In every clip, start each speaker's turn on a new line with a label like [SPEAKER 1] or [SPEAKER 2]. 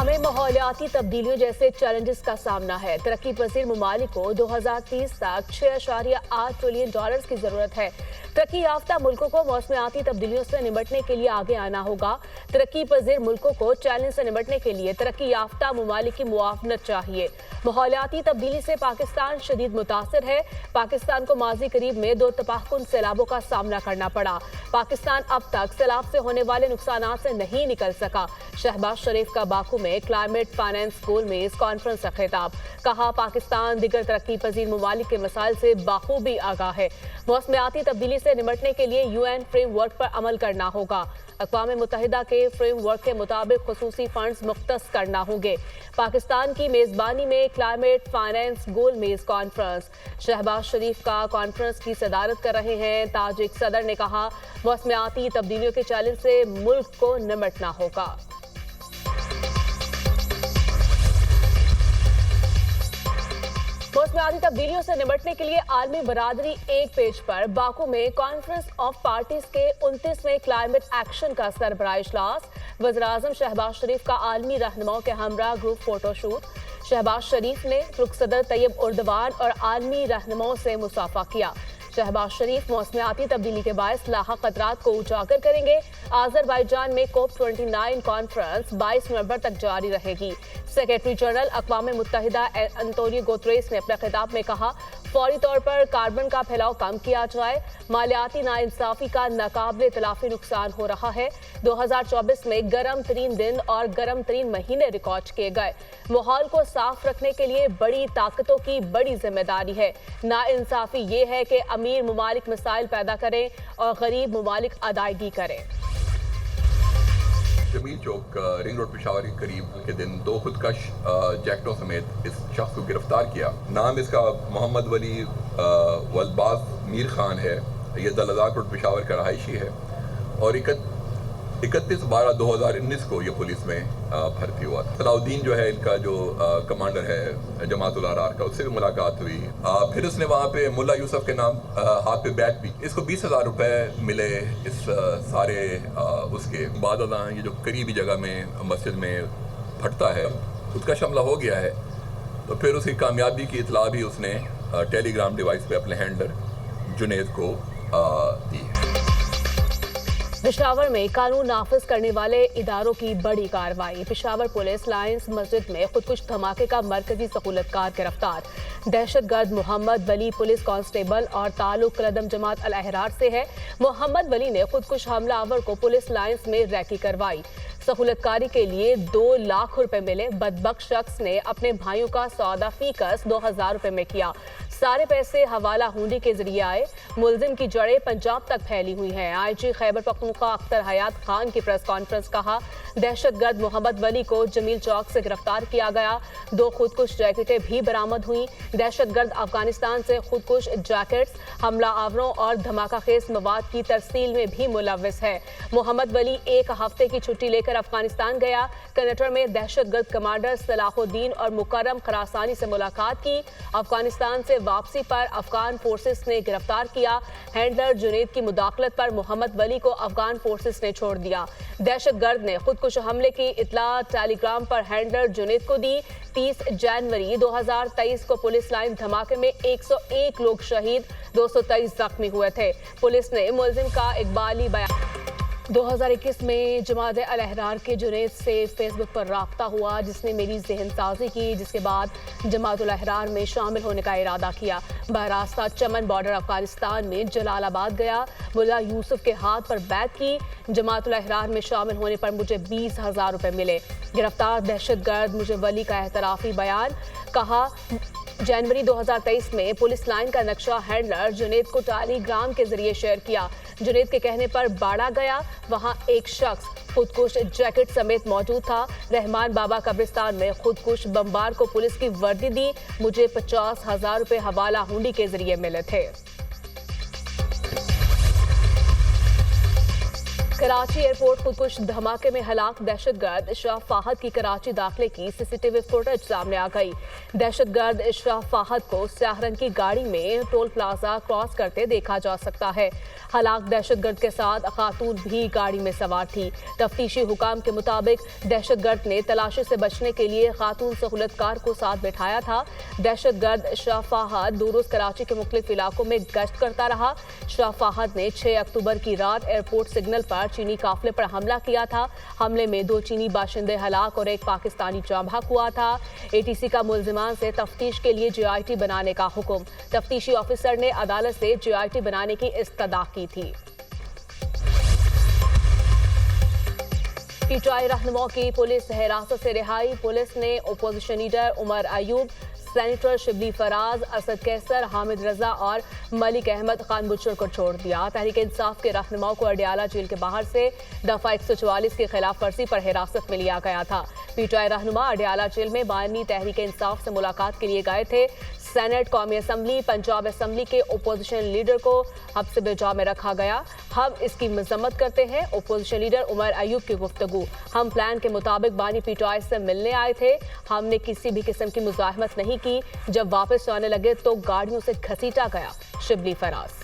[SPEAKER 1] में माहौलियाती तब्दीलियों जैसे चैलेंजेस का सामना है। तरक्की पजीर ममालिक को 2030 तक $6.8 ट्रिलियन की जरूरत है। तरक्की याफ्ता मुल्कों को मौसमियाती तब्दीलियों से निपटने के लिए आगे आना होगा। तरक्की पजीर मुल्कों को चैलेंज से निपटने के लिए तरक्की याफ्ता ममालिक की मुआवनत चाहिए। माहौलियाती तब्दीली से पाकिस्तान शदीद मुतासर है। पाकिस्तान को माजी करीब में 2 तबाहकुन सैलाबों का सामना करना पड़ा। पाकिस्तान अब तक सैलाब से होने वाले नुकसानात से नहीं निकल सका। शहबाज शरीफ का बाकू में क्लाइमेट फाइनेंस स्कूल में इस कॉन्फ्रेंस का खिताब। कहा, पाकिस्तान दिगर तरक्की पजीर ममालिक के मसाइल से बाखूबी आगाह है। मौसमियाती तब्दीली से निपटने के लिए UN फ्रेमवर्क पर अमल करना होगा। अक़वाम मुत्तहिदा के फ्रेमवर्क के मुताबिक खुसूसी फंड्स मुख्तस करना होंगे। पाकिस्तान की मेज़बानी में क्लाइमेट फाइनेंस गोल मेज कॉन्फ्रेंस। शहबाज शरीफ का कॉन्फ्रेंस की सदारत कर रहे हैं। ताजिक सदर ने कहा, मौसमियाती तब्दीलियों के चैलेंज से मुल्क को निपटना होगा। मौसमियाती तब्दीलियों से निपटने के लिए आलमी बरादरी एक पेज पर। बाकू में कॉन्फ्रेंस ऑफ पार्टीज के 29वें क्लाइमेट एक्शन का सरबराह इजलास। वज़ीर-ए-आज़म शहबाज शरीफ का आलमी रहनुमाओं के हमरा ग्रुप फोटोशूट। शहबाज शरीफ ने तुर्क सदर तैयब उर्दवान और आलमी रहनुमाओं से मुसाफा किया। शहबाज शरीफ मौसमियाती तब्दीली के बायस लाहक खतरात को उजागर करेंगे। आज़रबाईजान में COP29 कॉन्फ्रेंस 22 नवंबर तक जारी रहेगी। सेक्रेटरी जनरल अक़वाम मुत्तहिदा एंटोनियो गुतरेस ने अपने खिताब में कहा, फौरी तौर पर कार्बन का फैलाव कम किया जाए। मालियाती नाइंसाफी का नाकाबिले तलाफी नुकसान हो रहा है। 2024 में गर्म तरीन दिन और गर्म तरीन महीने रिकॉर्ड किए गए। माहौल को साफ रखने के लिए बड़ी ताकतों की बड़ी जिम्मेदारी है। नाइंसाफी ये है कि अमीर ममालिक मिसाइल पैदा करें और गरीब ममालिक अदायगी करें।
[SPEAKER 2] जमील चौक रिंग रोड पेशावर के करीब के दिन 2 खुदकश जैकेटों समेत इस शख्स को गिरफ्तार किया। नाम इसका मोहम्मद वली वलबाज मीर खान है। ये दलदार रोड पेशावर का रहायशी है और 31/12/2019 को ये पुलिस में भर्ती हुआ था। सलाउद्दीन जो है इनका जो कमांडर है जमातुल अहरार का, उससे भी मुलाकात हुई। फिर उसने वहाँ पे मुल्ला यूसुफ के नाम हाथ पे बैग भी। इसको 20,000 रुपए मिले इस सारे उसके बाद। ये जो करीबी जगह में मस्जिद में फटता है उसका शमला हो गया है, तो फिर उसकी कामयाबी की इतला भी उसने टेलीग्राम डिवाइस पे अपने हैंडलर जुनेद को दी है।
[SPEAKER 1] पेशावर में कानून नाफिज करने वाले इदारों की बड़ी कार्रवाई। पेशावर पुलिस लायंस मस्जिद में खुदकुश धमाके का मरकजी सहूलतकार गिरफ्तार। दहशतगर्द मोहम्मद वली पुलिस कांस्टेबल और ताल्लुक कलदम जमात अल अहरार से है। मोहम्मद वली ने खुदकुश हमलावर को पुलिस लायंस में रैकी करवाई। सहूलतकारी के लिए 2 लाख रुपए मिले। बदबख्त शख्स ने अपने भाइयों का सौदा फीकस 2,000 रुपए में किया। सारे पैसे हवाला हुंडी के जरिए आए। मुलजिम की जड़ें पंजाब तक फैली हुई हैं। IG खैबर पख्तूनख्वा अख्तर हयात खान की प्रेस कॉन्फ्रेंस। कहा, दहशतगर्द मोहम्मद वली को जमील चौक से गिरफ्तार किया गया। 2 खुदकुश जैकेटें भी बरामद हुई। दहशतगर्द अफगानिस्तान से खुदकुश जैकेट्स, हमला आवरों और धमाका खेज मवाद की तरसील में भी मुलव्विस है। मोहम्मद वली 1 हफ्ते की छुट्टी लेकर अफगानिस्तान गया। कनेक्टर में दहशतगर्द कमांडर सलाहुद्दीन और मुकर्रम खरासानी से मुलाकात की। अफगानिस्तान से वापसी पर अफगान फोर्सेस ने गिरफ्तार किया। हैंडलर जुनेद की मुदाखलत पर मोहम्मद वली को अफगान फोर्सेस ने छोड़ दिया। दहशतगर्द ने खुदकुश हमले की इतला टेलीग्राम पर हैंडलर जुनेद को दी। 30 जनवरी 2023 को पुलिस लाइन धमाके में 101 लोग शहीद, 223 जख्मी हुए थे। पुलिस ने मुलजिम का इकबाली बयान। 2021 में जमात अल अहरार के जुनेद से फेसबुक पर राब्ता हुआ, जिसने मेरी जहन साजी की, जिसके बाद जमात अल अहरार में शामिल होने का इरादा किया। बहरास्ता चमन बॉर्डर अफगानिस्तान में जलालाबाद गया। मुल्ला यूसुफ के हाथ पर बैत की। जमात अल अहरार में शामिल होने पर मुझे 20,000 रुपए मिले। गिरफ्तार दहशतगर्द मुझे वली का एहतराफी बयान। कहा, जनवरी 2023 में पुलिस लाइन का नक्शा हैंडलर जुनेद को टेलीग्राम के जरिए शेयर किया। जुनेद के कहने पर बाड़ा गया। वहां एक शख्स खुदकुश जैकेट समेत मौजूद था। रहमान बाबा कब्रिस्तान में खुदकुश बमबार को पुलिस की वर्दी दी। मुझे 50,000 रुपए हवाला हुंडी के जरिए मिले थे। कराची एयरपोर्ट खुदकुश धमाके में हलाक दहशतगर्द इशराफ फाहद की कराची दाखिले की सीसीटीवी फुटेज सामने आ गई। दहशतगर्द इशराफ फाहद को स्याह रंग की गाड़ी में टोल प्लाजा क्रॉस करते देखा जा सकता है। हलाक दहशतगर्द के साथ खातून भी गाड़ी में सवार थी। तफ्तीशी हुकाम के मुताबिक दहशतगर्द ने तलाशी से बचने के लिए खातून सहूलतकार को साथ बैठाया था। दहशतगर्द इशराफ फाहद 2 रोज कराची के मुख्तलिफ इलाकों में गश्त करता रहा। इशराफ फाहद ने 6 अक्टूबर की रात एयरपोर्ट सिग्नल पर चीनी काफिले पर हमला किया था। हमले में 2 चीनी बाशिंदे हलाक और 1 पाकिस्तानी जाँ बहक हुआ था। एटीसी का मुल्जिमान से तफ्तीश के लिए JIT बनाने का हुक्म। तफ्तीशी ऑफिसर ने अदालत से JIT बनाने की इस्तदा की थी। पीटीआई रहनुमाओं की पुलिस हिरासत से रिहाई। पुलिस ने opposition leader Umar Ayub, senator Shibli Faraz, Asad Qaiser, Hamid Raza और मलिक अहमद खान बुचर को छोड़ दिया। तहरीक इंसाफ के रहनुमाओं को अडियाला जेल के बाहर से दफा 144 की खिलाफ वर्जी पर हिरासत में लिया गया था। पीटीआई रहनुमा अडियाला जेल में बानी तहरीक इंसाफ से मुलाकात के लिए गए थे। सेनेट, कौमी असम्बली, पंजाब असम्बली के अपोजिशन लीडर को हब्स बेजा में रखा गया। हम इसकी मजम्मत करते हैं। अपोजिशन लीडर उमर अयूब की गुफ्तगू। हम प्लान के मुताबिक बानी पीटीआई से मिलने आए थे। हमने किसी भी किस्म की मुजाहमत नहीं की। जब वापस जाने लगे तो गाड़ियों से घसीटा गया। शिबली फराज।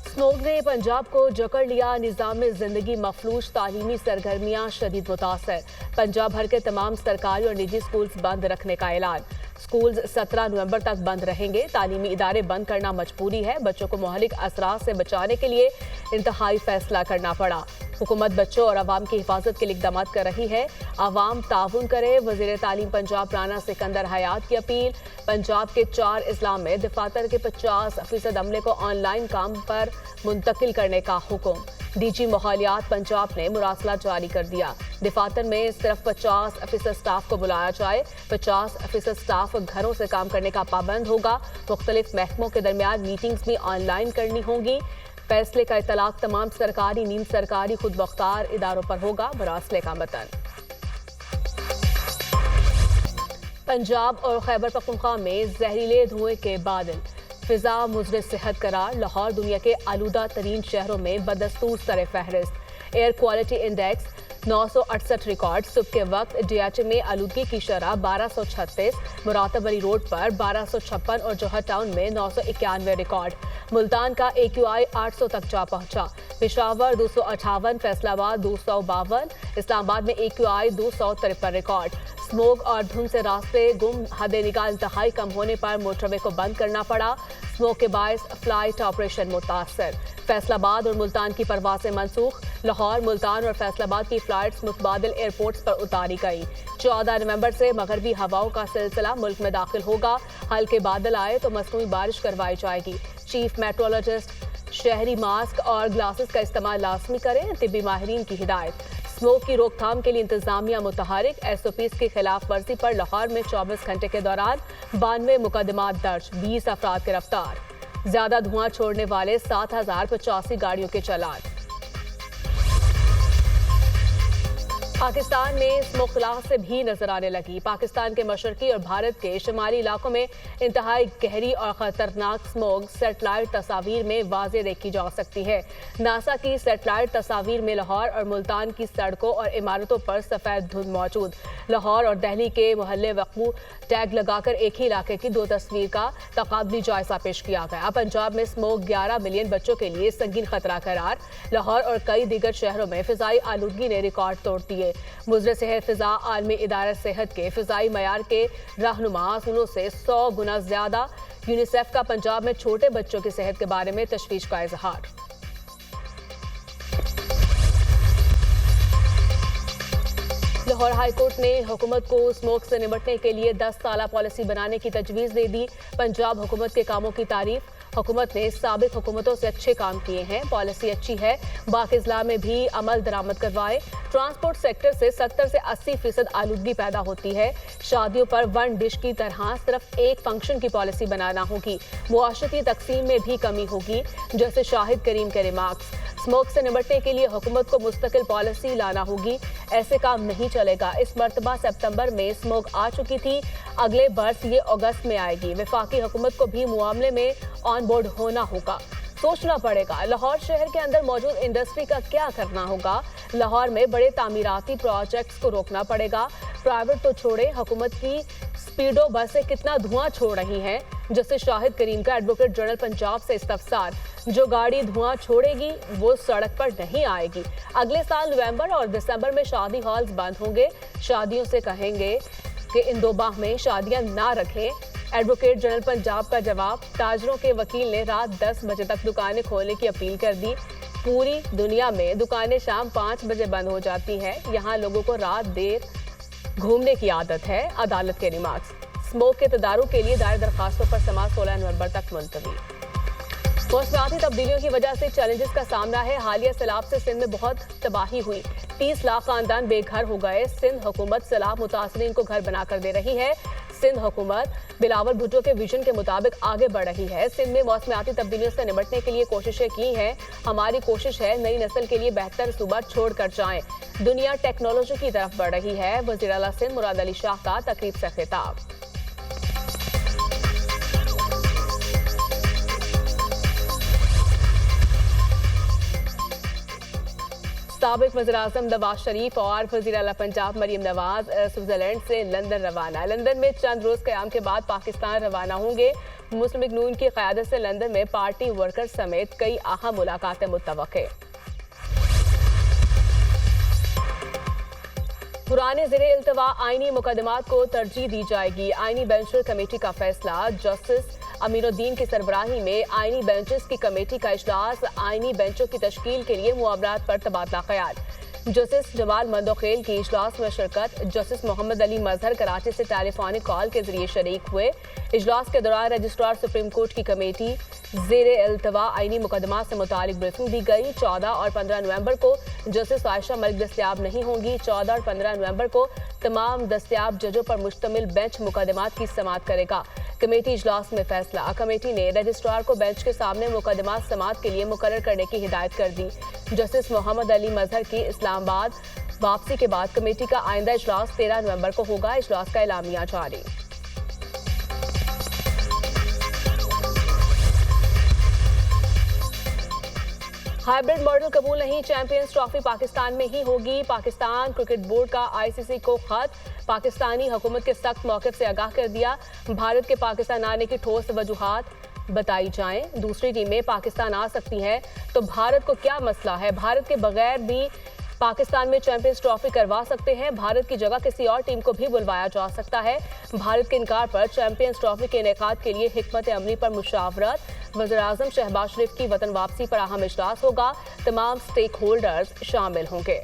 [SPEAKER 1] स्मोग ने पंजाब को जकड़ लिया। निज़ाम में जिंदगी मफलूज, तालीमी सरगर्मियां शदीद मुतासर। पंजाब भर के तमाम सरकारी और निजी स्कूल्स बंद रखने का ऐलान। स्कूल्स 17 नवंबर तक बंद रहेंगे। तालीमी इदारे बंद करना मजबूरी है। बच्चों को मुहलिक असरात से बचाने के लिए इंतहाई फैसला करना पड़ा। हुकूमत बच्चों और आवाम की हिफाजत के लिए इकदाम कर रही है। आवाम ताउन करे। वज़ीर तालीम पंजाब राना सिकंदर हयात की अपील। पंजाब के 4 अजला में दफातर के 50% अमले को ऑनलाइन काम पर मुंतकिल करने का हुक्म। DG माहौलियात पंजाब ने मुरासला जारी कर दिया। दफातर में सिर्फ 50% स्टाफ को बुलाया जाए। 50% स्टाफ घरों से काम करने का पाबंद होगा। मुख्तलिफ महकमों के दरमियान मीटिंग्स भी ऑनलाइन करनी होंगी। फैसले का इतलाक तमाम सरकारी, नीम सरकारी, खुद मुख्तार इदारों पर होगा। मुरासले का मतन। पंजाब और खैबर पख्तूनख्वा में जहरीले धुएं के बादल। फिजा मुज़र सेहत करार। लाहौर दुनिया के आलूदा तरीन शहरों में बदस्तूर सरे फहरिस्त। Air quality index 968 record. सुबह के वक्त DH में आलूदगी की शरह 1236, मुरातब अली रोड पर 1256 और जौहर टाउन में 991 रिकॉर्ड। मुल्तान का AQI 800 तक जा पहुंचा। पेशावर 258, फैसलाबाद 252, इस्लामाबाद में AQI 253 रिकॉर्ड। स्मोक और धुंध से रास्ते गुम, हद निगाह इंतहाई कम होने पर मोटरवे को बंद करना पड़ा। स्मोक के बायस फ्लाइट ऑपरेशन मुतासर। फैसलाबाद और मुल्तान की परवासें मनसूख। लाहौर, मुल्तान और फैसलाबाद की फ्लाइट्स मुतबादिल एयरपोर्ट्स पर उतारी गई। 14 नवंबर से मगरबी हवाओं का सिलसिला मुल्क में दाखिल होगा। हल्के बादल आए तो मसनूई बारिश करवाई जाएगी। चीफ मेट्रोलॉजिस्ट शहरी मास्क और ग्लासेस का इस्तेमाल लाजमी करें। तिब्बी माहिरीन की हिदायत। स्मोक की रोकथाम के लिए इंतजामिया मुतहरिक। SOPs की खिलाफ वर्जी पर लाहौर में 24 घंटे के दौरान 92 मुकदमात दर्ज। 20 अफराद गिरफ्तार। ज्यादा धुआं छोड़ने वाले 7085 गाड़ियों के चालान। पाकिस्तान में स्मोक खिलाफ से भी नजर आने लगी। पाकिस्तान के मशरकी और भारत के शुमाली इलाकों में इंतहाई गहरी और खतरनाक स्मोक सैटेलाइट तस्वीर में वाज़े देखी जा सकती है। नासा की सैटेलाइट तस्वीर में लाहौर और मुल्तान की सड़कों और इमारतों पर सफ़ेद धुंध मौजूद। लाहौर और दिल्ली के मोहल्ले वक्फू टैग लगाकर एक ही इलाके की 2 तस्वीर का तकाबली जायजा पेश किया गया। पंजाब में स्मोक 11 मिलियन बच्चों के लिए संगीन खतरा करार। लाहौर और कई दीगर शहरों में फिजाई आलूदगी ने रिकॉर्ड तोड़ दिए। मुज़र सेहत फिजा आलमी इदारा सेहत के फिजाई मयार के रहनुमा असूलों से 100 गुना ज्यादा। यूनिसेफ का पंजाब में छोटे बच्चों की सेहत के बारे में तशवीश का इजहार। लाहौर हाईकोर्ट ने हुकूमत को स्मोक से निपटने के लिए 10 साला पॉलिसी बनाने की तजवीज़ दे दी। पंजाब हुकूमत के कामों की तारीफ। हुकूमत ने साबिक हुकूमतों से अच्छे काम किए हैं, पॉलिसी अच्छी है, बाक़िज़्ला में भी अमल दरामद करवाएं। ट्रांसपोर्ट सेक्टर से 70 से 80% आलूदगी पैदा होती है। शादियों पर वन डिश की तरह सिर्फ एक फंक्शन की पॉलिसी बनाना होगी। मुआशरती तकसीम में भी कमी होगी, जैसे शाहिद करीम के रिमार्क्स। स्मोक से निपटने के लिए हुकूमत को मुस्तकिल पॉलिसी लाना होगी, ऐसे काम नहीं चलेगा। इस मरतबा सितंबर में स्मोक आ चुकी थी, अगले बरस ये अगस्त में आएगी। वफाकी हुकूमत को भी मामले में ऑन बोर्ड होना होगा, सोचना पड़ेगा। लाहौर शहर के अंदर मौजूद इंडस्ट्री का क्या करना होगा। लाहौर में बड़े तामीराती प्रोजेक्ट्स को रोकना पड़ेगा। प्राइवेट तो छोड़े, हुकूमत की स्पीडो बसें कितना धुआं छोड़ रही हैं। जस्टिस शाहिद करीम का एडवोकेट जनरल पंजाब से इस्तफसार, जो गाड़ी धुआं छोड़ेगी वो सड़क पर नहीं आएगी। अगले साल नवंबर और दिसंबर में शादी हॉल्स बंद होंगे। शादियों से कहेंगे कि इन 2 माह में शादियां ना रखें। एडवोकेट जनरल पंजाब का जवाब, ताजरों के वकील ने रात 10 बजे तक दुकानें खोलने की अपील कर दी। पूरी दुनिया में दुकानें शाम 5 बजे बंद हो जाती हैं, यहाँ लोगों को रात देर घूमने की आदत है। अदालत के रिमार्क्स, स्मोक के तदारुक के लिए दायर दरखास्तों पर समाअत 16 नवंबर तक मुलतवी। मौसमाती तब्दीलियों की वजह से चैलेंजेस का सामना है। हालिया सैलाब से सिंध में बहुत तबाही हुई, 30 लाख खानदान बेघर हो गए। सिंध हुकूमत सैलाब मुतासरीन को घर बनाकर दे रही है। सिंध हुकूमत बिलावल भुट्टो के विजन के मुताबिक आगे बढ़ रही है। सिंध में मौसमाती तब्दीलियों से निपटने के लिए कोशिशें की हैं। हमारी कोशिश है नई नस्ल के लिए बेहतर सूबा छोड़ कर जाएं। दुनिया टेक्नोलॉजी की तरफ बढ़ रही है। वज़ीर आला सिंध मुराद अली शाह का तकरीब से खिताब। साबिक वज़ीर-ए-आज़म नवाज शरीफ और वज़ीर आला पंजाब मरीम नवाज स्विट्जरलैंड से लंदन रवाना। लंदन में चंद रोज क़याम के बाद पाकिस्तान रवाना होंगे। मुस्लिम लीग नून की क़यादत से लंदन में पार्टी वर्कर समेत कई अहम मुलाकातें मुतवक्के। पुराने ज़िरे इल्तवा आईनी मुकदमात को तरजीह दी जाएगी। आईनी बेंच कमेटी का फैसला। जस्टिस अमीनुद्दीन की सरबराही में आईनी बेंचेस की कमेटी का इजलास। आईनी बेंचों की तश्कील के लिए मुआवरात पर तबादला ख्याल। जस्टिस जमाल मंदोखेल की इजलास में शिरकत। जस्टिस मोहम्मद अली मजहर कराची से टेलीफोनिक कॉल के जरिए शरीक हुए। इजलास के दौरान रजिस्ट्रार सुप्रीम कोर्ट की कमेटी ज़ेरे इल्तवा आईनी मुकदमा से मुतालिक ब्रीफिंग दी गई। 14 और 15 नवंबर को जस्टिस आयशा मलिक दस्तयाब नहीं होंगी। 14 और 15 नवंबर को तमाम दस्तयाब जजों पर मुश्तमिल बेंच मुकदमात की समाअत करेगा। कमेटी इजलास में फैसला। कमेटी ने रजिस्ट्रार को बेंच के सामने मुकदमात समाअत के लिए मुकर्रर करने की हिदायत कर दी। जस्टिस मोहम्मद अली मजहर की इस्लामाबाद वापसी के बाद कमेटी का आइंदा इजलास 13 नवंबर को होगा। इजलास का एलामिया जारी। हाइब्रिड मॉडल कबूल नहीं, चैंपियंस ट्रॉफी पाकिस्तान में ही होगी। पाकिस्तान क्रिकेट बोर्ड का आईसीसी को खत। पाकिस्तानी हुकूमत के सख्त मौक़िफ़ से आगाह कर दिया। भारत के पाकिस्तान आने की ठोस वजूहात बताई जाएं। दूसरी टीमें पाकिस्तान आ सकती हैं तो भारत को क्या मसला है। भारत के बगैर भी पाकिस्तान में चैंपियंस ट्रॉफी करवा सकते हैं। भारत की जगह किसी और टीम को भी बुलवाया जा सकता है। भारत के इनकार पर चैंपियंस ट्रॉफी के इनेकाद के लिए हिकमत अमली पर मुशावरत। वज़ीर-ए-आज़म शहबाज शरीफ की वतन वापसी पर अहम इजलास होगा। तमाम स्टेक होल्डर्स शामिल होंगे।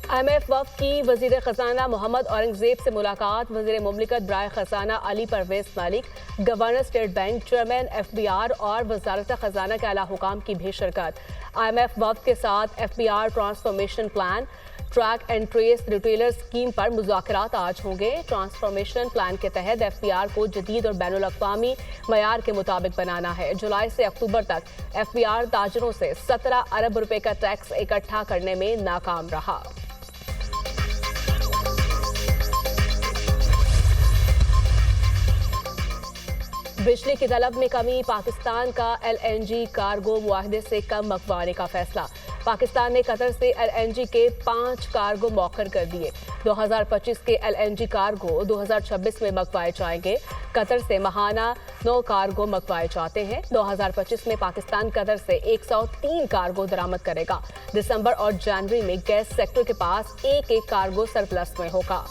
[SPEAKER 1] IMF वफ़द की वज़ीर ख़ज़ाना मोहम्मद औरंगज़ेब से मुलाकात। वज़ीर मुमलिकत बराए ख़ज़ाना Ali Pervez Malik, governor state bank, chairman FBR और वज़ारत ख़ज़ाना के आला हुकाम की भी शिरकत। IMF वफ़द के साथ FBR transformation plan, track and trace retailer scheme पर मुज़ाकरात आज होंगे। ट्रांसफॉर्मेशन प्लान के तहत FBR को जदीद और बैनुल अक़वामी मयार के मुताबिक बनाना है। जुलाई से अक्टूबर तक FBR ताजरों से 17 अरब रुपए का टैक्स इकट्ठा करने में नाकाम रहा। बिजली की तलब में कमी। पाकिस्तान का LNG कार्गो मुआहदे से कम मंगवाने का फैसला। पाकिस्तान ने कतर से LNG के 5 कार्गो मौखर कर दिए। 2025 के LNG कार्गो 2026 में मंगवाए जाएंगे। कतर से माहाना 9 कार्गो मंगवाए जाते हैं। 2025 में पाकिस्तान कतर से 103 कार्गो दरामद करेगा। दिसंबर और जनवरी में गैस सेक्टर के पास एक कार्गो सरप्लस में होगा।